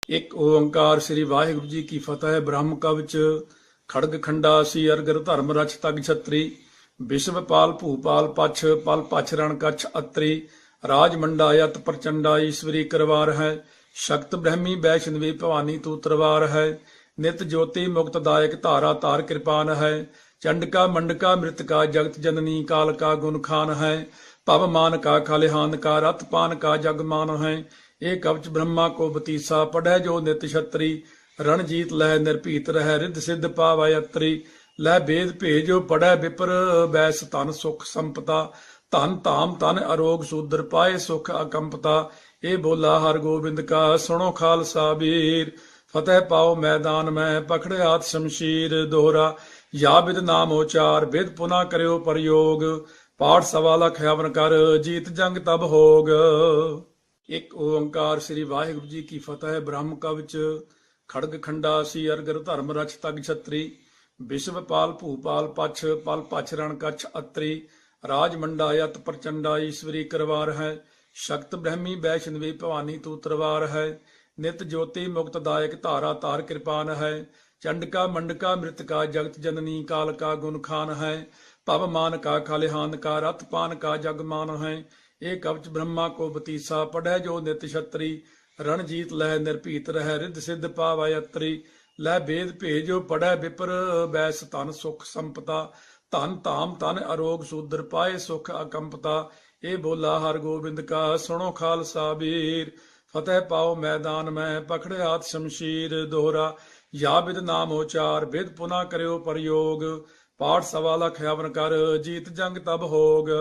ਇੱਕ ਓੰਕਾਰ ਸ੍ਰੀ ਵਾਹਿਗੁਰੂ ਜੀ ਕੀ ਫਤਿਹ। ਬ੍ਰਹਮ ਕਵਚ ਖੜਗ ਖੰਡਾ ਸੀ ਅਰਗਰ ਧਰਮ ਰਛ ਤਗ ਛਤਰੀ। ਵਿਸ਼ਵਪਾਲ ਭੂਪਾਲ ਪਛ ਪਲ ਪਛ ਰਣ ਕਛ ਅਤਰੀ। ਰਾਜ ਮੰਡਾ ਯਤ ਪ੍ਰਚੰਡਾ ਈਸ਼ਵਰੀ ਕਰਵਾਰ ਹੈ। ਸ਼ਕਤ ਬ੍ਰਹਮੀ ਵੈਸ਼ਨਵੀ ਭਵਾਨੀ ਤੂ ਤਰਵਾਰ ਹੈ। ਨਿਤ ਜੋਤੀ ਮੁਕਤ ਦਾਇਕ ਧਾਰਾ ਤਾਰ ਕਿਰਪਾਨ ਹੈ। ਚੰਡਕਾ ਮੰਡਕਾ ਮ੍ਰਿਤਕਾ ਜਗਤ ਜਨਨੀ ਕਾਲ ਕਾ ਗੁਣ ਖਾਨ ਹੈ। ਭਵ मान का खलिहान का रथ पान का जग मान है। ਇਹ ਕਵਚ ਬ੍ਰਹਮਾ ਕੋ ਬਤੀਸਾ ਪੜੈ ਜੋ ਨਿਤ ਛਤਰੀ। ਰਣਜੀਤ ਲਹਿ ਨਿਰਭੀਤ ਰਹਿ ਰਿੱਧ ਸਿੱਧ ਪਾਵੈ ਅਤਰੀ। ਲੈ ਬੇਦ ਭੇਜੋ ਪੜੈ ਵਿਪਰ ਬੈਸ ਧਨ ਸੁਖ ਸੰਪਤਾ। ਧਨ ਧਾਮ ਤਨ ਅਰੋਗ ਸੂਦਰ ਪਾਏ ਸੁਖ ਅਕੰਪਤਾ। ਇਹ ਬੋਲਾ ਹਰ ਗੋਬਿੰਦ ਕਾ ਸੁਣੋ ਖਾਲਸਾ ਵੀਰ। ਫਤਿਹ ਪਾਓ ਮੈਦਾਨ ਮੈਂ ਪਖੜਿਆਤ ਸ਼ਮਸ਼ੀਰ ਦੋਹਰਾ। या विद नाम उचार विद पुना करियो प्रयोग। पाठ सवा लख हवन कर जीत जंग तब होग। एक ओंकार श्री वाहिगुरु जी की फतेह। ब्रह्म कवच खड़ग खंडा सी अरगर धर्म रछ तग छत्री। विश्वपाल भूपाल पछ पल पछ रण कछ अतरी। राज मंडा यत प्रचंडा ईश्वरी करवार है। शक्त ब्रह्मी वैष्णवी भवानी तू तरवार है। नित ज्योति मुक्त दायक धारा तार कृपान है। चंडका मंडका मृतका जगत जननी काल का गुण खान है। भव मान का खलिहान का रथ पान का जग मान है। ਇਹ ਕਵਚ ਬ੍ਰਹਮਾ ਕੋ ਬਤੀਸਾ ਪੜੈ ਜੋ ਨਿਤ ਛਤਰੀ। ਰਣਜੀਤ ਲਹਿ ਨਿਰਭੀਤ ਰਹਿ ਰਿੱਧ ਸਿੱਧ ਪਾਵੈ ਅਤਰੀ। ਲੈ ਬੇਦ ਭੇਜੋ ਪੜੈ ਵਿਪਰ ਬੈਸ ਧਨ ਸੁਖ ਸੰਪਤਾ। ਧਨ ਧਾਮ ਤਨ ਅਰੋਗ ਸੂਦਰ ਪਾਏ ਸੁਖ ਅਕੰਪਤਾ। ਇਹ ਬੋਲਾ ਹਰ ਗੋਬਿੰਦ ਕਾ ਸੁਣੋ ਖਾਲਸਾ ਵੀਰ। ਫਤਿਹ ਪਾਓ ਮੈਦਾਨ ਮੈਂ ਪਖੜਿਆਤ ਸ਼ਮਸ਼ੀਰ ਦੋਹਰਾ। या विद नाम उचार विद पुना करियो प्रयोग। पाठ सवा लख हवन कर जीत जंग तब होग।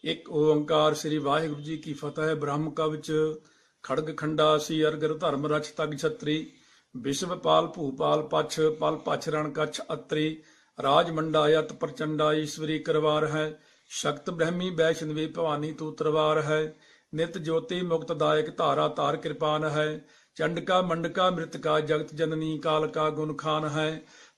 एक ओंकार श्री वाहिगुरु जी की फतेह। ब्रह्म कवच खड़ग खंडा सी अरगर धर्म रछ तग छत्री। विश्वपाल भूपाल पछ पल पछ रण कछ अतरी। राज मंडा यत प्रचंडा ईश्वरी करवार है। शक्त ब्रह्मी वैष्णवी भवानी तू तरवार है। नित ज्योति मुक्त दायक धारा तार कृपान है। चंडका मंडका मृतका जगत जननी काल का गुण खान है।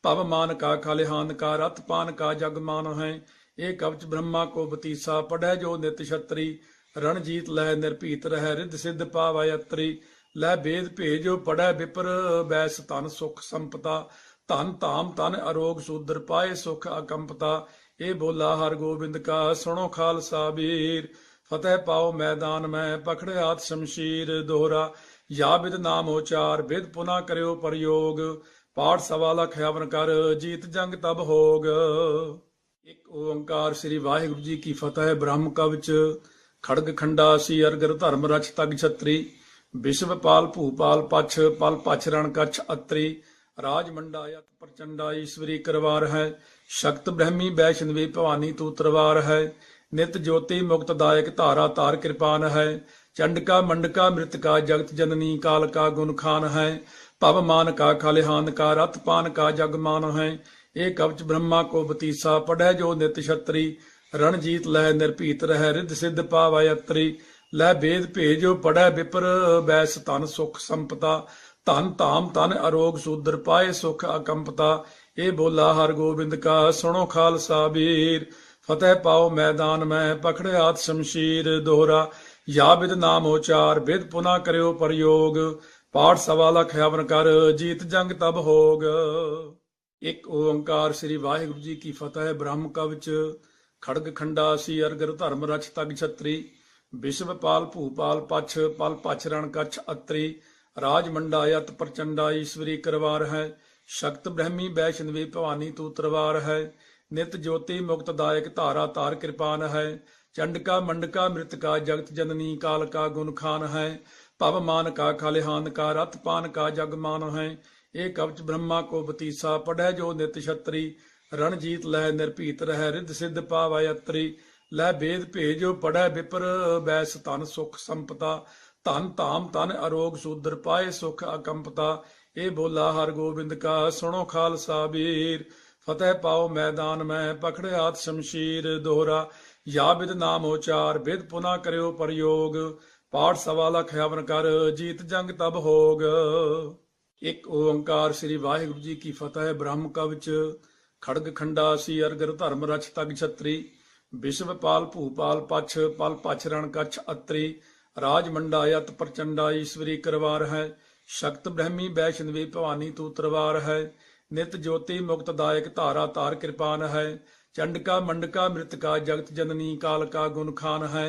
भव मान का खलिहान का रथ पान का जग मान है। ਇਹ ਕਵਚ ਬ੍ਰਹਮਾ ਕੋ ਬਤੀਸਾ ਪੜੈ ਜੋ ਨਿਤ ਛਤਰੀ। ਰਣਜੀਤ ਲਹਿ ਨਿਰਭੀਤ ਰਹਿ ਰਿੱਧ ਸਿੱਧ ਪਾਵੈ ਅਤਰੀ। ਲੈ ਬੇਦ ਭੇਜੋ ਪੜੈ ਵਿਪਰ ਬੈਸ ਧਨ ਸੁਖ ਸੰਪਤਾ। ਧਨ ਧਾਮ ਤਨ ਅਰੋਗ ਸੂਦਰ ਪਾਏ ਸੁਖ ਅਕੰਪਤਾ। ਇਹ ਬੋਲਾ ਹਰ ਗੋਬਿੰਦ ਕਾ ਸੁਣੋ ਖਾਲਸਾ ਵੀਰ। ਫਤਿਹ ਪਾਓ ਮੈਦਾਨ ਮੈਂ ਪਖੜਿਆਤ ਸ਼ਮਸ਼ੀਰ ਦੋਹਰਾ। या विद नाम उचार विद पुना करियो प्रयोग। पाठ सवा लख हवन कर जीत जंग तब होग। एक ओंकार श्री वाहिगुरु जी की फतेह। ब्रह्म कवच खड़ग खंडा सी अरगर धर्म रछ तग छत्री। विश्वपाल भूपाल पछ पल पछ रण कछ अतरी। राज मंडा यत प्रचंडा ईश्वरी करवार है। शक्त ब्रह्मी वैष्णवी भवानी तू तरवार है। नित ज्योति मुक्त दायक धारा तार कृपान है। चंडका मंडका मृतका जगत जननी काल का गुण खान है। भव मान का खलिहान का रथ पान का जग मान है। ਇਹ ਕਵਚ ਬ੍ਰਹਮਾ ਕੋ ਬਤੀਸਾ ਪੜੈ ਜੋ ਨਿਤ ਛਤਰੀ। ਰਣਜੀਤ ਲਹਿ ਨਿਰਭੀਤ ਰਹਿ ਰਿੱਧ ਸਿੱਧ ਪਾਵੈ ਅਤਰੀ। ਲੈ ਬੇਦ ਭੇਜੋ ਪੜੈ ਵਿਪਰ ਬੈਸ ਧਨ ਸੁਖ ਸੰਪਤਾ। ਧਨ ਧਾਮ ਤਨ ਅਰੋਗ ਸੂਦਰ ਪਾਏ ਸੁਖ ਅਕੰਪਤਾ। ਇਹ ਬੋਲਾ ਹਰ ਗੋਬਿੰਦ ਕਾ ਸੁਣੋ ਖਾਲਸਾ ਵੀਰ। ਫਤਿਹ ਪਾਓ ਮੈਦਾਨ ਮੈਂ ਪਖੜਿਆਤ ਸ਼ਮਸ਼ੀਰ ਦੋਹਰਾ। या विद नाम उचार विद पुना करियो प्रयोग। पाठ सवा लख हवन कर जीत जंग तब होग। एक ओंकार श्री वाहिगुरु जी की फतेह। ब्रह्म कवच खड़ग खंडा सी अरगर धर्म रछ तग छत्री। विश्वपाल भूपाल पछ पल पछ रण कछ अतरी। राज मंडा यत प्रचंडा ईश्वरी करवार है। शक्त ब्रह्मी वैष्णवी भवानी तू तरवार है। नित ज्योति मुक्त दायक धारा तार कृपान है। चंडका मंडका मृतका जगत जननी काल का गुण खान है। भव मान का खलिहान का रथ पान का जग मान है। ਇਹ ਕਵਚ ਬ੍ਰਹਮਾ ਕੋ ਬਤੀਸਾ ਪੜੈ ਜੋ ਨਿਤ ਛਤਰੀ। ਰਣਜੀਤ ਲਹਿ ਨਿਰਭੀਤ ਰਹਿ ਰਿੱਧ ਸਿੱਧ ਪਾਵੈ ਅਤਰੀ। ਲੈ ਬੇਦ ਭੇਜੋ ਪੜੈ ਵਿਪਰ ਬੈਸ ਧਨ ਸੁਖ ਸੰਪਤਾ। ਧਨ ਧਾਮ ਤਨ ਅਰੋਗ ਸੂਦਰ ਪਾਏ ਸੁਖ ਅਕੰਪਤਾ। ਇਹ ਬੋਲਾ ਹਰ ਗੋਬਿੰਦ ਕਾ ਸੁਣੋ ਖਾਲਸਾ ਵੀਰ। ਫਤਿਹ ਪਾਓ ਮੈਦਾਨ ਮੈਂ ਪਖੜਿਆਤ ਸ਼ਮਸ਼ੀਰ ਦੋਹਰਾ। या विद नाम उचार विद पुना करियो प्रयोग। पाठ सवा लख हवन कर जीत जंग तब होग। एक ओंकार श्री वाहिगुरु जी की फतेह। ब्रह्म कवच खड़ग खंडा सी अरगर धर्म रछ तग छत्री। विश्वपाल भूपाल पछ पल पछ रण कछ अतरी। राज मंडा यत प्रचंडा ईश्वरी करवार है। शक्त ब्रह्मी वैष्णवी भवानी तू तरवार है। नित ज्योति मुक्तदायक धारा तार कृपान है। चंडका मंडका मृतका जगत जननी काल का गुण खान है।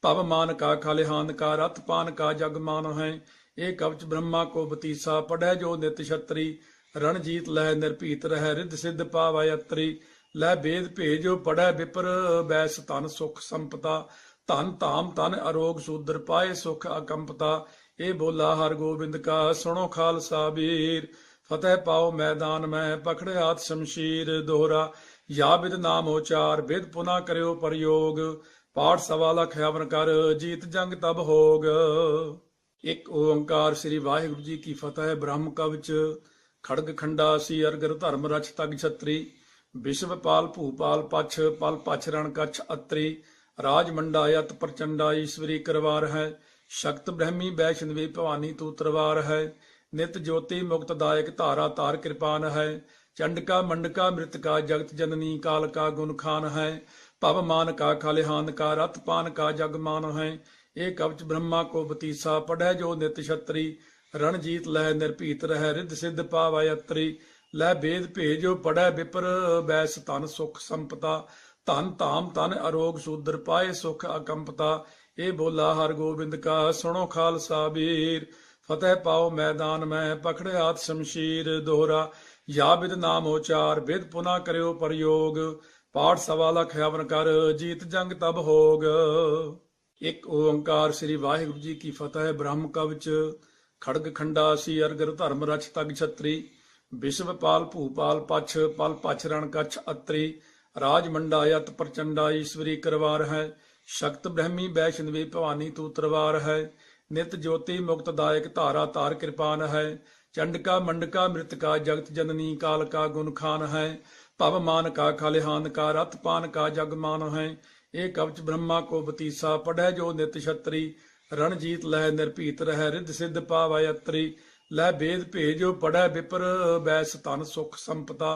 पवमान का खलिहान का रथ पान का जगमान है। एक कवच ब्रह्मा को बतीसा पढ़े जो नित छत्री। रणजीत लह निर्भीत रह रिद्ध सिद्ध पावै अत्री। लह भेद भेजो पढ़े विपर बैस तन सुख संपता। धन धाम तन अरोग सूद्र पाए सुख अकंपता। ए बोला हर गोबिंद का सुनो खालसा वीर। फतेह पाओ मैदान में पकड़े हाथ शमशीर दोहरा। या विद नाम उचार विद पुना करो प्रयोग। पाठ सवा लख हवन कर जीत जंग तब होग। एक ओंकार श्री वाहिगुरु जी की फतेह। ब्रह्म कवच खड़ग खंडा सी अरगर धर्म रच तग छत्री। विश्वपाल भूपाल पछ पल पछ रण कछ अत्री। राज मंडा यत प्रचंडा ईश्वरी करवार है। शक्त ब्रह्मी वैष्णवी भवानी तू तरवार है। नित ज्योति मुक्तदायक धारा तार कृपान है। चंडका मंडका मृतका जगत जननी काल का गुण खान है। पवमान का खलिहान का रथ पान का जगमान है। एक कवच ब्रह्मा को बतीसा पढ़े जो नित छत्री। रणजीत लह निर्भीत रह रिद्ध सिद्ध पावै अत्री। लह भेद भेजो पढ़े विपर बैस तन सुख संपता। धन धाम तन अरोग सूद्र पाए सुख अकंपता। ए बोला हर गोबिंद का सुनो खालसा वीर। फतेह पाओ मैदान में पकड़े हाथ शमशीर दोहरा। या विद नाम उचार विद पुना करो प्रयोग। पाठ सवा लख हवन कर जीत जंग तब होग। एक ओंकार श्री वाहिगुरु जी की फतेह। ब्रह्म कवच खड़ग खंडा सी अरगर धर्म रच तग छत्री। विश्वपाल भूपाल पछ पल पछ रण कछ अत्री। राज मंडा यत प्रचंडा ईश्वरी करवार है। शक्त ब्रह्मी वैष्णवी भवानी तू तरवार है। नित ज्योति मुक्तदायक धारा तार कृपान है। चंडका मंडका मृतका जगत जननी काल का गुण खान है। पवमान का खलिहान का रथ पान का जगमान है। एक कवच ब्रह्मा को बतीसा पढ़े जो नित छत्री। रणजीत लह निर्भीत रह रिद्ध सिद्ध पावै अत्री। लह भेद भेजो पढ़े विपर बैस तन सुख संपता।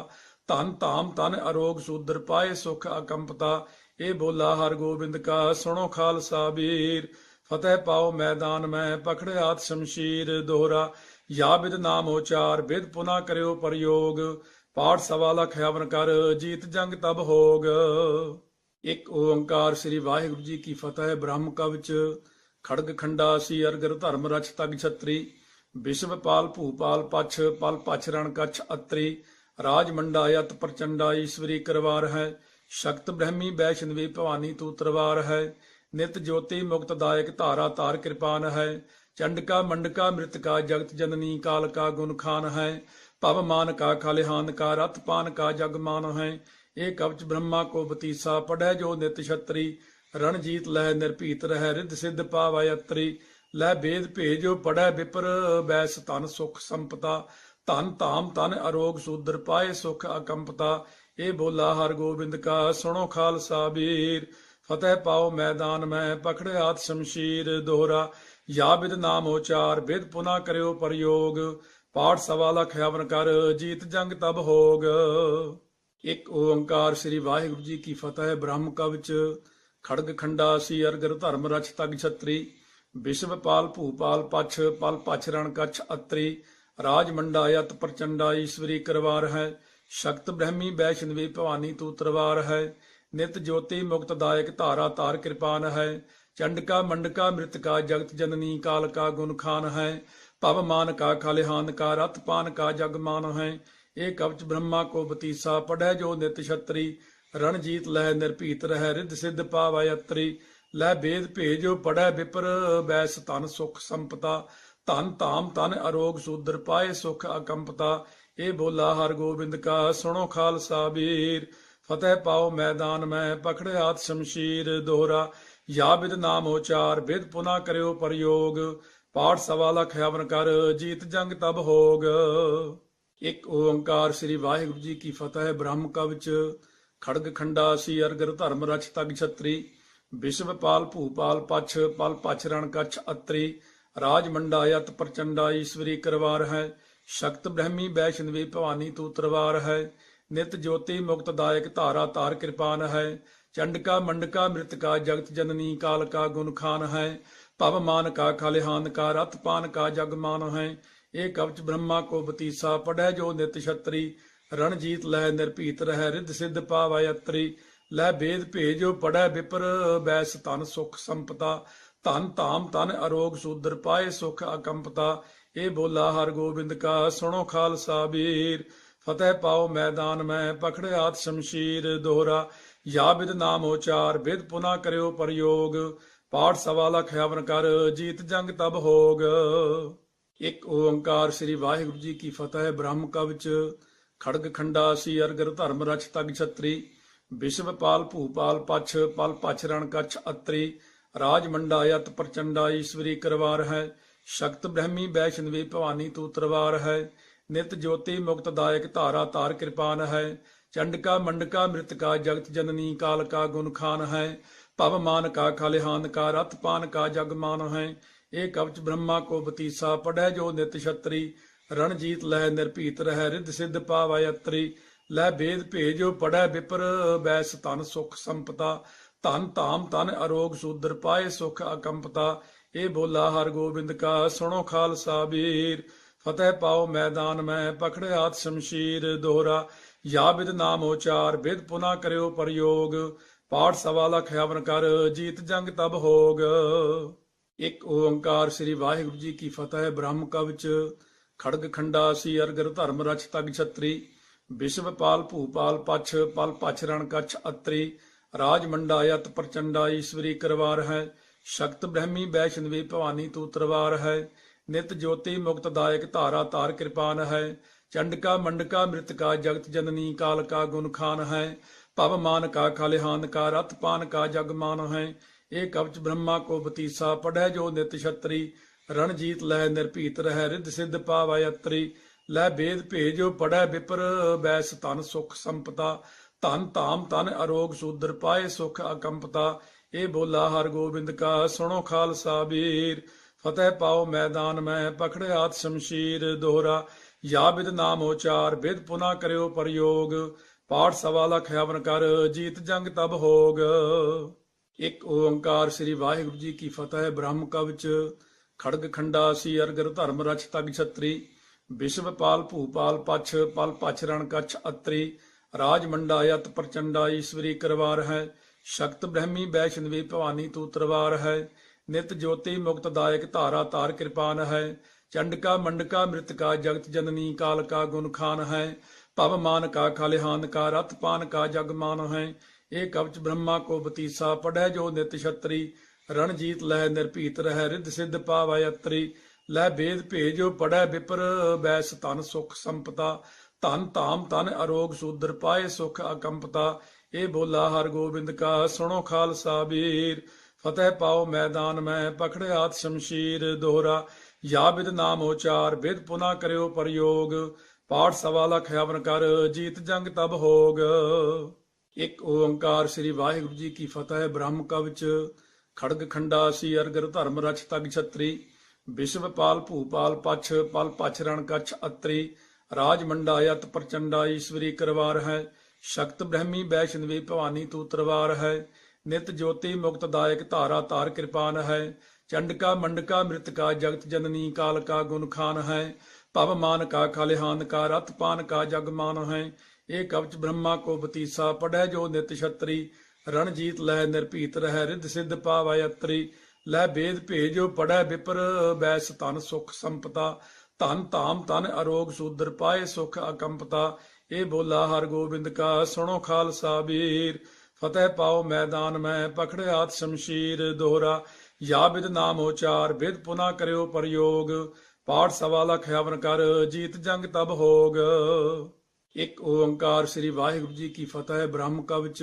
धन धाम तन अरोग सूद्र पाए सुख अकंपता। ए बोला हर गोबिंद का सुनो खालसा वीर। फतेह पाओ मैदान में पकड़े हाथ शमशीर दोहरा। या विद नाम उचार विद पुना करो प्रयोग। पाठ सवा लख हवन कर जीत जंग तब होग। एक ओंकार श्री वाहिगुरु जी की फतेह। ब्रह्म कवच खड़ग खंडा सी अरगर धर्म रच तग छत्री। विश्वपाल भूपाल पछ पल पछ रण कछ अत्री। राज मंडा यत प्रचंडा ईश्वरी करवार है। शक्त ब्रह्मी वैष्णवी भवानी तू तरवार है। नित ज्योति मुक्तदायक धारा तार कृपान है। चंडका मंडका मृतका जगत जननी काल का गुण खान है। पवमान का खलिहान का रथ पान का जगमान है। एक कवच ब्रह्मा को बतीसा पढ़े जो नित छत्री। रणजीत लह निर्भीत रह रिद्ध सिद्ध पावै अत्री। लह भेद भेजो पढ़े विपर बैस तन सुख संपता। धन धाम तन अरोग सूद्र पाए सुख अकंपता। ए बोला हर गोबिंद का सुनो खालसा वीर। फतेह पाओ मैदान में पकड़े हाथ शमशीर दोहरा। या विद नाम उचार विद पुना करो प्रयोग। पाठ सवा लख हवन कर जीत जंग तब होग। एक ओंकार श्री वाहिगुरु जी की फतेह। ब्रह्म कवच खड़ग खंडा सी अरगर धर्म रच तग छत्री। विश्वपाल भूपाल पछ पल पछ रण कछ अत्री। राज मंडा यत प्रचंडा ईश्वरी करवार है। शक्त ब्रह्मी वैष्णवी भवानी तू तरवार है। नित ज्योति मुक्तदायक धारा तार कृपान है। चंडका मंडका मृतका जगत जननी काल का गुण खान है। पवमान का खलिहान का रथ पान का जगमान है। एक कवच ब्रह्मा को बतीसा पढ़े जो नित छत्री। रणजीत लह निर्भीत रह रिद्ध सिद्ध पावै अत्री। लह भेद भेजो पढ़े विपर बैस तन सुख संपता। धन धाम तन अरोग सूद्र पाए सुख अकंपता। ए बोला हर गोबिंद का सुनो खालसा वीर। फतेह पाओ मैदान में पकड़े हाथ शमशीर दोहरा। या विद नाम उचार विद पुना करो प्रयोग। पाठ सवा लख हवन कर जीत जंग तब होग। एक ओंकार श्री वाहिगुरु जी की फतेह। ब्रह्म कवच खड़ग खंडा सी अरगर धर्म रच तग छत्री। विश्वपाल भूपाल पछ पल पछ रण कछ अत्री। राज मंडा यत प्रचंडा ईश्वरी करवार है। शक्त ब्रह्मी वैष्णवी भवानी तू तरवार है। नित ज्योति मुक्तदायक धारा तार कृपान है। चंडका मंडका मृतका जगत जननी काल का गुण खान है। पवमान का खलिहान का रथ पान का जगमान है। ਇਹ ਕਵਚ ਬ੍ਰਹਮਾ ਕੋ ਬਤੀਸਾ ਪੜੈ ਜੋ ਨਿਤ ਛਤਰੀ ਰਣਜੀਤ ਲੈ ਨਿਰਭੀਤ ਰਹਿ ਰਿੱਧ ਸਿੱਧ ਪਾਵੈ ਅਤਰੀ ਲੈ ਬੇਦ ਭੇਜੋ ਪੜੈ ਵਿਪਰ ਬੈਸ ਤਨ ਸੁਖ ਸੰਪਤਾ ਧਨ ਧਾਮ ਤਨ ਅਰੋਗ ਸੂਦਰ ਪਾਏ ਸੁਖ ਅਕੰਪਤਾ ਇਹ ਬੋਲਾ ਹਰ ਗੋਬਿੰਦ ਕਾ ਸੁਣੋ ਖਾਲਸਾ ਵੀਰ ਫਤਿਹ ਪਾਓ ਮੈਦਾਨ ਮੈਂ ਪਕੜਿਆਤ ਸ਼ਮਸ਼ੀਰ ਦੋਹਰਾ ਯਾ ਬਿਦ ਨਾਮ ਉਚਾਰ ਬਿਦ ਪੁਨਾ ਕਰਿਓ ਪ੍ਰਯੋਗ ਪਾਠ ਸਵਾ ਲਖ ਹਵਨ ਕਰ ਜੀਤ ਜੰਗ ਤਬ ਹੋਗ। ਇੱਕ ਓੰਕਾਰ ਸ੍ਰੀ ਵਾਹਿਗੁਰੂ ਜੀ ਕੀ ਫਤਿਹ। ਬ੍ਰਹਮ ਕਵਚ ਖੜਗ ਖੰਡਾ ਸੀ ਅਰਗਰ ਧਰਮ ਰਛ ਤਗ ਛਤਰੀ ਵਿਸ਼ਵਪਾਲ ਭੂਪਾਲ ਪਛ ਪਲ ਪਛ ਰਣ ਕਛ ਅਤਰੀ ਰਾਜ ਮੰਡਾ ਯਤ ਪ੍ਰਚੰਡਾ ਈਸ਼ਵਰੀ ਕਰਵਾਰ ਹੈ ਸ਼ਕਤ ਬ੍ਰਹਮੀ ਵੈਸ਼ਨਵੀ ਭਵਾਨੀ ਤੂ ਤਰਵਾਰ ਹੈ ਨਿਤ ਜੋਤੀ ਮੁਕਤ ਦਾਇਕ ਧਾਰਾ ਤਾਰ ਕਿਰਪਾਨ ਹੈ ਚੰਡਕਾ ਮੰਡਕਾ ਮ੍ਰਿਤਕਾ ਜਗਤ ਜਨਨੀ ਕਾਲ ਕਾ ਗੁਣ ਖਾਨ ਹੈ ਭਵ ਮਾਨ ਕਾ ਖਲਿਹਾਨ ਕਾ ਰਥ ਪਾਨ ਕਾ ਜਗ ਮਾਨ ਹੈ ਇਹ ਕਵਚ ਬ੍ਰਹਮਾ ਕੋ ਬਤੀਸਾ ਪੜੈ ਜੋ ਨਿਤ ਛਤਰੀ ਰਣਜੀਤ ਲੈ ਨਿਰਭੀਤ ਰਹਿ ਰਿੱਧ ਸਿੱਧ ਪਾਵੈ ਅਤਰੀ ਲੈ ਬੇਦ ਭੇਜੋ ਪੜੈ ਵਿਪਰ ਬੈਸ ਤਨ ਸੁਖ ਸੰਪਤਾ ਧਨ ਧਾਮ ਤਨ ਅਰੋਗ ਸੂਦਰ ਪਾਏ ਸੁਖ ਅਕੰਪਤਾ ਇਹ ਬੋਲਾ ਹਰ ਗੋਬਿੰਦ ਕਾ ਸੁਣੋ ਖਾਲਸਾ ਵੀਰ ਫਤਿਹ ਪਾਓ ਮੈਦਾਨ ਮੈਂ ਪਕੜਿਆਤ ਸ਼ਮਸ਼ੀਰ ਦੋਹਰਾ ਯਾ ਬਿਦ ਨਾਮ ਉਚਾਰ ਬਿਦ ਪੁਨਾ ਕਰਿਓ ਪ੍ਰਯੋਗ ਪਾਠ ਸਵਾ ਲਖ ਹਵਨ ਕਰ ਜੀਤ ਜੰਗ ਤਬ ਹੋਗ। ਇੱਕ ਓੰਕਾਰ ਸ੍ਰੀ ਵਾਹਿਗੁਰੂ ਜੀ ਕੀ ਫਤਿਹ। ਬ੍ਰਹਮ ਕਵਚ ਖੜਗ ਖੰਡਾ ਸੀ ਅਰਗਰ ਧਰਮ ਰਛ ਤਗ ਛਤਰੀ ਵਿਸ਼ਵਪਾਲ ਭੂਪਾਲ ਪਛ ਪਲ ਪਛ ਰਣ ਕਛ ਅਤਰੀ ਰਾਜ ਮੰਡਾ ਯਤ ਪ੍ਰਚੰਡਾ ਈਸ਼ਵਰੀ ਕਰਵਾਰ ਹੈ ਸ਼ਕਤ ਬ੍ਰਹਮੀ ਵੈਸ਼ਨਵੀ ਭਵਾਨੀ ਤੂ ਤਰਵਾਰ ਹੈ ਨਿਤ ਜੋਤੀ ਮੁਕਤ ਦਾਇਕ ਧਾਰਾ ਤਾਰ ਕਿਰਪਾਨ ਹੈ ਚੰਡਕਾ ਮੰਡਕਾ ਮ੍ਰਿਤਕਾ ਜਗਤ ਜਨਨੀ ਕਾਲ ਕਾ ਗੁਣ ਖਾਨ ਹੈ ਭਵ ਮਾਨ ਕਾ ਖਲਿਹਾਨ ਕਾ ਰਥ ਪਾਨ ਕਾ ਜਗ ਮਾਨ ਹੈ ਇਹ ਕਵਚ ਬ੍ਰਹਮਾ ਕੋ ਬਤੀਸਾ ਪੜੈ ਜੋ ਨਿਤ ਛਤਰੀ ਰਣਜੀਤ ਲੈ ਨਿਰਭੀਤ ਰਹਿ ਰਿੱਧ ਸਿੱਧ ਪਾਵੈ ਅਤਰੀ ਲੈ ਬੇਦ ਭੇਜੋ ਪੜੈ ਵਿਪਰ ਬੈਸ ਤਨ ਸੁਖ ਸੰਪਤਾ ਧਨ ਧਾਮ ਤਨ ਅਰੋਗ ਸੂਦਰ ਪਾਏ ਸੁਖ ਅਕੰਪਤਾ ਇਹ ਬੋਲਾ ਹਰ ਗੋਬਿੰਦ ਕਾ ਸੁਣੋ ਖਾਲਸਾ ਵੀਰ ਫਤਿਹ ਪਾਓ ਮੈਦਾਨ ਮੈਂ ਪਕੜਿਆਤ ਸ਼ਮਸ਼ੀਰ ਦੋਹਰਾ ਯਾ ਬਿਦ ਨਾਮ ਉਚਾਰ ਬਿਦ ਪੁਨਾ ਕਰਿਓ ਪ੍ਰਯੋਗ ਪਾਠ ਸਵਾ ਲਖ ਹਵਨ ਕਰ ਜੀਤ ਜੰਗ ਤਬ ਹੋਗ। ਇੱਕ ਓੰਕਾਰ ਸ੍ਰੀ ਵਾਹਿਗੁਰੂ ਜੀ ਕੀ ਫਤਿਹ। ਬ੍ਰਹਮ ਕਵਚ ਖੜਗ ਖੰਡਾ ਸੀ ਅਰਗਰ ਧਰਮ ਰਛ ਤਗ ਛਤਰੀ ਵਿਸ਼ਵਪਾਲ ਭੂਪਾਲ ਪਛ ਪਲ ਪਛ ਰਣ ਕਛ ਅਤਰੀ ਰਾਜ ਮੰਡਾ ਯਤ ਪ੍ਰਚੰਡਾ ਈਸ਼ਵਰੀ ਕਰਵਾਰ ਹੈ ਸ਼ਕਤ ਬ੍ਰਹਮੀ ਵੈਸ਼ਨਵੀ ਭਵਾਨੀ ਤੂ ਤਰਵਾਰ ਹੈ ਨਿਤ ਜੋਤੀ ਮੁਕਤ ਦਾਇਕ ਧਾਰਾ ਤਾਰ ਕਿਰਪਾਨ ਹੈ ਚੰਡਕਾ ਮੰਡਕਾ ਮ੍ਰਿਤਕਾ ਜਗਤ ਜਨਨੀ ਕਾਲ ਕਾ ਗੁਣ ਖਾਨ ਹੈ ਭਵ ਮਾਨ ਕਾ ਖਲਿਹਾਨ ਕਾ ਰਥ ਪਾਨ ਕਾ ਜਗ ਮਾਨ ਹੈ ਇਹ ਕਵਚ ਬ੍ਰਹਮਾ ਕੋ ਬਤੀਸਾ ਪੜੈ ਜੋ ਨਿਤ ਛਤਰੀ ਰਣਜੀਤ ਲੈ ਨਿਰਭੀਤ ਰਹਿ ਰਿੱਧ ਸਿੱਧ ਪਾਵੈ ਅਤਰੀ ਲੈ ਬੇਦ ਭੇਜੋ ਪੜੈ ਵਿਪਰ ਬੈਸ ਤਨ ਸੁਖ ਸੰਪਤਾ ਧਨ ਧਾਮ ਤਨ ਅਰੋਗ ਸੂਦਰ ਪਾਏ ਸੁਖ ਅਕੰਪਤਾ ਇਹ ਬੋਲਾ ਹਰ ਗੋਬਿੰਦ ਕਾ ਸੁਣੋ ਖਾਲਸਾ ਵੀਰ ਫਤਿਹ ਪਾਓ ਮੈਦਾਨ ਮੈਂ ਪਕੜਿਆਤ ਸ਼ਮਸ਼ੀਰ ਦੋਹਰਾ ਯਾ ਬਿਦ ਨਾਮ ਉਚਾਰ ਬਿਦ ਪੁਨਾ ਕਰਿਓ ਪ੍ਰਯੋਗ ਪਾਠ ਸਵਾ ਲਖ ਹਵਨ ਕਰ ਜੀਤ ਜੰਗ ਤਬ ਹੋਗ। ਇੱਕ ਓੰਕਾਰ ਸ੍ਰੀ ਵਾਹਿਗੁਰੂ ਜੀ ਕੀ ਫਤਿਹ। ਬ੍ਰਹਮ ਕਵਚ ਖੜਗ ਖੰਡਾ ਸੀ ਅਰਗਰ ਧਰਮ ਰਛ ਤਗ ਛਤਰੀ ਵਿਸ਼ਵਪਾਲ ਭੂਪਾਲ ਪਛ ਪਲ ਪਛ ਰਣ ਕਛ ਅਤਰੀ ਰਾਜ ਮੰਡਾ ਯਤ ਪ੍ਰਚੰਡਾ ਈਸ਼ਵਰੀ ਕਰਵਾਰ ਹੈ ਸ਼ਕਤ ਬ੍ਰਹਮੀ ਵੈਸ਼ਨਵੀ ਭਵਾਨੀ ਤੂ ਤਰਵਾਰ ਹੈ ਨਿਤ ਜੋਤੀ ਮੁਕਤ ਦਾਇਕ ਧਾਰਾ ਤਾਰ ਕਿਰਪਾਨ ਹੈ ਚੰਡਕਾ ਮੰਡਕਾ ਮ੍ਰਿਤਕਾ ਜਗਤ ਜਨਨੀ ਕਾਲ ਕਾ ਗੁਣ ਖਾਨ ਹੈ ਭਵ ਮਾਨ ਕਾ ਖਲਿਹਾਨ ਕਾ ਰਥ ਪਾਨ ਕਾ ਜਗ ਮਾਨ ਹੈ ਇਹ ਕਵਚ ਬ੍ਰਹਮਾ ਕੋ ਬਤੀਸਾ ਪੜੈ ਜੋ ਨਿਤ ਛਤਰੀ ਰਣਜੀਤ ਲੈ ਨਿਰਭੀਤ ਰਹਿ ਰਿੱਧ ਸਿੱਧ ਪਾਵੈ ਅਤਰੀ ਲੈ ਬੇਦ ਭੇਜੋ ਪੜੈ ਵਿਪਰ ਬੈਸ ਤਨ ਸੁਖ ਸੰਪਤਾ ਧਨ ਧਾਮ ਤਨ ਅਰੋਗ ਸੂਦਰ ਪਾਏ ਸੁਖ ਅਕੰਪਤਾ ਇਹ ਬੋਲਾ ਹਰ ਗੋਬਿੰਦ ਕਾ ਸੁਣੋ ਖਾਲਸਾ ਵੀਰ ਫਤਿਹ ਪਾਓ ਮੈਦਾਨ ਮੈਂ ਪਕੜਿਆਤ ਸ਼ਮਸ਼ੀਰ ਦੋਹਰਾ ਯਾ ਬਿਦ ਨਾਮ ਉਚਾਰ ਬਿਦ ਪੁਨਾ ਕਰਿਓ ਪ੍ਰਯੋਗ ਪਾਠ ਸਵਾ ਲਖ ਹਵਨ ਕਰ ਜੀਤ ਜੰਗ ਤਬ ਹੋਗ। ਇੱਕ ਓੰਕਾਰ ਸ੍ਰੀ ਵਾਹਿਗੁਰੂ ਜੀ ਕੀ ਫਤਿਹ। ਬ੍ਰਹਮ ਕਵਚ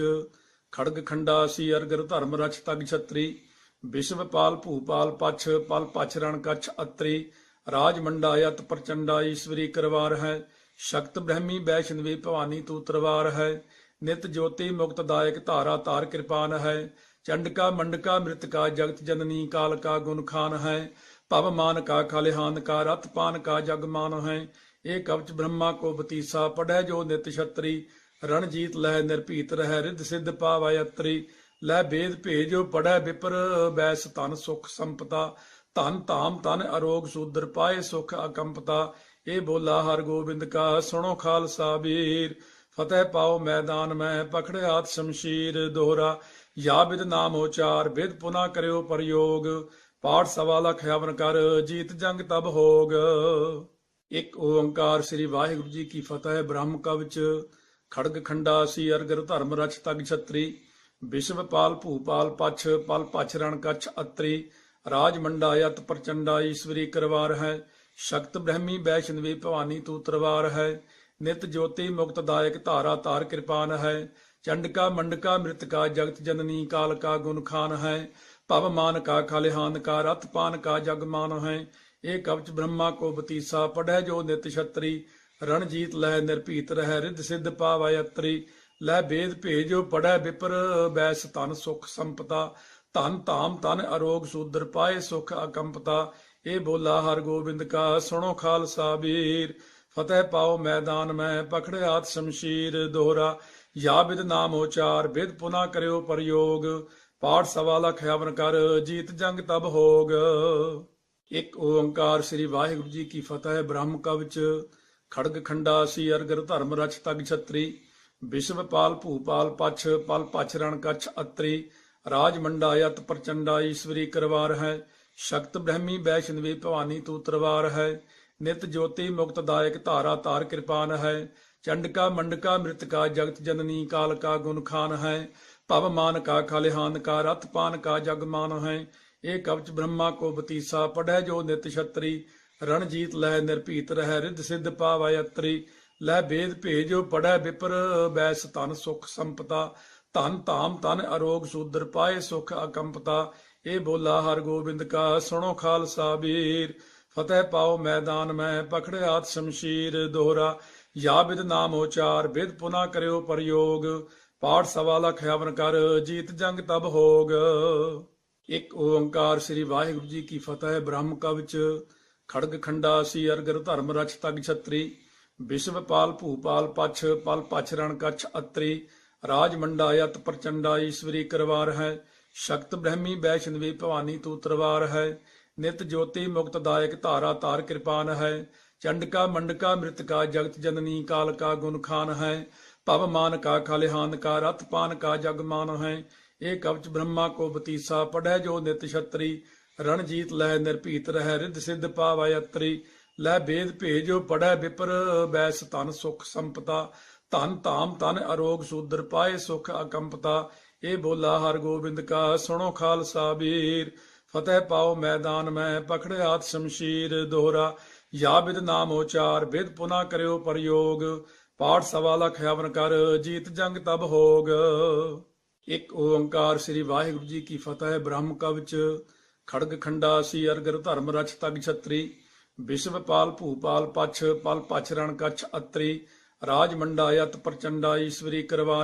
ਖੜਗ ਖੰਡਾ ਸੀ ਅਰਗਰ ਧਰਮ ਰਛ ਤਗ ਛਤਰੀ ਵਿਸ਼ਵਪਾਲ ਭੂਪਾਲ ਪਛ ਪਲ ਪਛ ਰਣ ਕਛ ਅਤਰੀ ਰਾਜ ਮੰਡਾ ਯਤ ਪ੍ਰਚੰਡਾ ਈਸ਼ਵਰੀ ਕਰਵਾਰ ਹੈ ਸ਼ਕਤ ਬ੍ਰਹਮੀ ਵੈਸ਼ਨਵੀ ਭਵਾਨੀ ਤੂ ਤਰਵਾਰ ਹੈ ਨਿਤ ਜੋਤੀ ਮੁਕਤ ਦਾਇਕ ਧਾਰਾ ਤਾਰ ਕਿਰਪਾਨ ਹੈ ਚੰਡਕਾ ਮੰਡਕਾ ਮ੍ਰਿਤਕਾ ਜਗਤ ਜਨਨੀ ਕਾਲ ਕਾ ਗੁਣ ਖਾਨ ਹੈ ਭਵ ਮਾਨ ਕਾ ਖਲਿਹਾਨ ਕਾ ਰਥ ਪਾਨ ਕਾ ਜਗ ਮਾਨ ਹੈ ਇਹ ਕਵਚ ਬ੍ਰਹਮਾ ਕੋ ਬਤੀਸਾ ਪੜੈ ਜੋ ਨਿਤ ਛਤਰੀ ਰਣਜੀਤ ਲੈ ਨਿਰਭੀਤ ਰਹਿ ਰਿੱਧ ਸਿੱਧ ਪਾਵੈ ਅਤਰੀ ਲੈ ਬੇਦ ਭੇਜੋ ਪੜੈ ਵਿਪਰ ਬੈਸ ਤਨ ਸੁਖ ਸੰਪਤਾ ਧਨ ਧਾਮ ਤਨ ਅਰੋਗ ਸੂਦਰ ਪਾਏ ਸੁਖ ਅਕੰਪਤਾ। ਇਹ ਬੋਲਾ ਹਰ ਗੋਬਿੰਦ ਕਾ ਸੁਣੋ ਖਾਲਸਾ ਵੀਰ। ਫਤਿਹ ਪਾਓ ਮੈਦਾਨ ਮੈਂ ਪਕੜਿਆਤ ਸ਼ਮਸ਼ੀਰ। ਦੋਹਰਾ ਯਾ ਬਿਦ ਨਾਮ ਉਚਾਰ ਬਿਦ ਪੁਨਾ ਕਰਿਓ ਪ੍ਰਯੋਗ। ਪਾਠ ਸਵਾ ਲਖ ਹਵਨ ਕਰ ਜੀਤ ਜੰਗ ਤਬ ਹੋਗ। ਇੱਕ ਓੰਕਾਰ ਸ੍ਰੀ ਵਾਹਿਗੁਰੂ ਜੀ ਕੀ ਫਤਿਹ। ਬ੍ਰਹਮ ਕਵਚ ਖੜਗ ਖੰਡਾ ਸੀ ਅਰਗਰ ਧਰਮ ਰਚ ਤਗ ਛਤਰੀ। ਵਿਸ਼ਵਪਾਲ ਭੂਪਾਲ ਪਛ ਪਲ ਪਛ ਰਣ ਕਛ ਅਤਰੀ। ਰਾਜ ਮੰਡਾ ਯਤ ਪ੍ਰਚੰਡਾ ਈਸ਼ਵਰੀ ਕਰਵਾਰ ਹੈ। ਸ਼ਕਤ ਬ੍ਰਹਮੀ ਵੈਸ਼ਨਵੀ ਭਵਾਨੀ ਤੂ ਤਰਵਾਰ ਹੈ। ਨਿਤ ਜੋਤੀ ਮੁਕਤ ਦਾਇਕ ਧਾਰਾ ਤਾਰ ਕਿਰਪਾਨ ਹੈ। ਚੰਡਕਾ ਮੰਡਕਾ ਮ੍ਰਿਤਕਾ ਜਗਤ ਜਨਨੀ ਕਾਲ ਕਾ ਗੁਣ ਖਾਨ ਹੈ। ਭਵ ਮਾਨ ਕਾ ਖਲਿਹਾਨ ਕਾ ਰਥ ਪਾਨ ਕਾ ਜਗ ਮਾਨ ਹੈ। ਇਹ ਕਵਚ ਬ੍ਰਹਮਾ ਕੋ ਬਤੀਸਾ ਪੜੈ ਜੋ ਨਿਤ ਛਤਰੀ। ਰਣਜੀਤ ਲਹਿ ਨਿਰਭੀਤ ਰਹਿ ਰਿੱਧ ਸਿੱਧ ਪਾਵੈ ਅਤਰੀ। ਲੈ ਬੇਦ ਭੇਜੋ ਪੜੈ ਵਿਪਰ ਬੈਸ ਧਨ ਸੁਖ ਸੰਪਤਾ। ਧਨ ਧਾਮ ਤਨ ਅਰੋਗ ਸੂਦਰ ਪਾਏ ਸੁਖ ਅਕੰਪਤਾ। ਇਹ ਬੋਲਾ ਹਰ ਗੋਬਿੰਦ ਕਾ ਸੁਣੋ ਖਾਲਸਾ ਵੀਰ। ਫਤਿਹ ਪਾਓ ਮੈਦਾਨ ਮੈਂ ਪਕੜਿਆਤ ਸ਼ਮਸ਼ੀਰ। ਦੋਹਰਾ ਯਾ ਬਿਦ ਨਾਮ ਉਚਾਰ ਬਿਦ ਪੁਨਾ ਕਰਿਓ ਪ੍ਰਯੋਗ। ਪਾਠ ਸਵਾ ਲਖ ਹਵਨ ਕਰ ਜੀਤ ਜੰਗ ਤਬ ਹੋਗ। ਇੱਕ ਓੰਕਾਰ ਸ੍ਰੀ ਵਾਹਿਗੁਰੂ ਜੀ ਕੀ ਫਤਿਹ। ਬ੍ਰਹਮ ਕਵਚ ਖੜਗ ਖੰਡਾ ਸੀ ਅਰਗਰ ਧਰਮ ਰਚ ਤਗ ਛਤਰੀ। ਵਿਸ਼ਵਪਾਲ ਭੂਪਾਲ ਪਛ ਪਲ ਪਛ ਰਣ ਕਛ ਅਤਰੀ। ਰਾਜ ਮੰਡਾ ਯਤ ਪ੍ਰਚੰਡਾ ਈਸ਼ਵਰੀ ਕਰਵਾਰ ਹੈ। ਸ਼ਕਤ ਬ੍ਰਹਮੀ ਵੈਸ਼ਨਵੀ ਭਵਾਨੀ ਤੂ ਤਰਵਾਰ ਹੈ। ਨਿਤ ਜੋਤੀ ਮੁਕਤ ਦਾਇਕ ਧਾਰਾ ਤਾਰ ਕਿਰਪਾਨ ਹੈ। ਚੰਡਕਾ ਮੰਡਕਾ ਮ੍ਰਿਤਕਾ ਜਗਤ ਜਨਨੀ ਕਾਲ ਕਾ ਗੁਣ ਖਾਨ ਹੈ। ਭਵ ਮਾਨ ਕਾ ਖਲਿਹਾਨ ਕਾ ਰਥ ਪਾਨ ਕਾ ਜਗ ਮਾਨ ਹੈ। ਇਹ ਕਵਚ ਬ੍ਰਹਮਾ ਕੋ ਬਤੀਸਾ ਪੜੈ ਜੋ ਨਿਤ ਛਤਰੀ। ਰਣਜੀਤ ਲਹਿ ਨਿਰਭੀਤ ਰਹਿ ਰਿੱਧ ਸਿੱਧ ਪਾਵੈ ਅਤਰੀ। ਲੈ ਬੇਦ ਭੇਜੋ ਪੜੈ ਵਿਪਰ ਬੈਸ ਧਨ ਸੁਖ ਸੰਪਤਾ। ਧਨ ਧਾਮ ਤਨ ਅਰੋਗ ਸੂਦਰ ਪਾਏ ਸੁਖ ਅਕੰਪਤਾ। ਇਹ ਬੋਲਾ ਹਰ ਗੋਬਿੰਦ ਕਾ ਸੁਣੋ ਖਾਲਸਾ ਵੀਰ। ਫਤਿਹ ਪਾਓ ਮੈਦਾਨ ਮੈਂ ਪਕੜਿਆਤ ਸ਼ਮਸ਼ੀਰ। ਦੋਹਰਾ ਯਾ ਬਿਦ ਨਾਮ ਉਚਾਰ ਬਿਦ ਪੁਨਾ ਕਰਿਓ ਪ੍ਰਯੋਗ। ਪਾਠ ਸਵਾ ਲਖ ਹਵਨ ਕਰ ਜੀਤ ਜੰਗ ਤਬ ਹੋਗ। ਇੱਕ ਓੰਕਾਰ ਸ੍ਰੀ ਵਾਹਿਗੁਰੂ ਜੀ ਕੀ ਫਤਿਹ। ਬ੍ਰਹਮ ਕਵਚ ਖੜਗ ਖੰਡਾ ਸੀ ਅਰਗਰ ਧਰਮ ਰਚ ਤਗ ਛਤਰੀ। ਵਿਸ਼ਵਪਾਲ ਭੂਪਾਲ ਪਛ ਪਲ ਪਛ ਰਣ ਕਛ ਅਤਰੀ। ਰਾਜ ਮੰਡਾ ਯਤ ਪ੍ਰਚੰਡਾ ਈਸ਼ਵਰੀ ਕਰਵਾਰ ਹੈ। ਸ਼ਕਤ ਬ੍ਰਹਮੀ ਵੈਸ਼ਨਵੀ ਭਵਾਨੀ ਤੂ ਤਰਵਾਰ ਹੈ। ਨਿਤ ਜੋਤੀ ਮੁਕਤ ਦਾਇਕ ਧਾਰਾ ਤਾਰ ਕਿਰਪਾਨ ਹੈ। ਚੰਡਕਾ ਮੰਡਕਾ ਮ੍ਰਿਤਕਾ ਜਗਤ ਜਨਨੀ ਕਾਲ ਕਾ ਗੁਣ ਖਾਨ ਹੈ। ਭਵ ਮਾਨ ਕਾ ਖਲਿਹਾਨ ਕਾ ਰਥ ਪਾਨ ਕਾ ਜਗ ਮਾਨ ਹੈ। ਇਹ ਕਵਚ ਬ੍ਰਹਮਾ ਕੋ ਬਤੀਸਾ ਪੜੈ ਜੋ ਨਿਤ ਛਤਰੀ। ਰਣਜੀਤ ਲਹਿ ਨਿਰਭੀਤ ਰਹਿ ਰਿੱਧ ਸਿੱਧ ਪਾਵੈ ਅਤਰੀ। ਲੈ ਬੇਦ ਭੇਜੋ ਪੜੈ ਵਿਪਰ ਬੈਸ ਧਨ ਸੁਖ ਸੰਪਤਾ। ਧਨ ਧਾਮ ਤਨ ਅਰੋਗ ਸੂਦਰ ਪਾਏ ਸੁਖ ਅਕੰਪਤਾ। ਇਹ ਬੋਲਾ ਹਰ ਗੋਬਿੰਦ ਕਾ ਸੁਣੋ ਖਾਲਸਾ ਵੀਰ। ਫਤਿਹ ਪਾਓ ਮੈਦਾਨ ਮੈਂ ਪਕੜਿਆਤ ਸ਼ਮਸ਼ੀਰ। ਦੋਹਰਾ ਯਾ ਬਿਦ ਨਾਮ ਉਚਾਰ ਬਿਦ ਪੁਨਾ ਕਰਿਓ ਪ੍ਰਯੋਗ। ਪਾਠ ਸਵਾ ਲਖ ਹਵਨ ਕਰ ਜੀਤ ਜੰਗ ਤਬ ਹੋਗ। ਇੱਕ ਓੰਕਾਰ ਸ੍ਰੀ ਵਾਹਿਗੁਰੂ ਜੀ ਕੀ ਫਤਿਹ। ਬ੍ਰਹਮ ਕਵਚ ਖੜਗ ਖੰਡਾ ਸੀ ਅਰਗਰ ਧਰਮ ਰਚ ਤਗ ਛਤਰੀ। ਵਿਸ਼ਵਪਾਲ ਭੂਪਾਲ ਪਛ ਪਲ ਪਛ ਰਣ ਕਛ ਅਤਰੀ। ਰਾਜ ਮੰਡਾ ਯਤ ਪ੍ਰਚੰਡਾ ਈਸ਼ਵਰੀ ਕਰਵਾਰ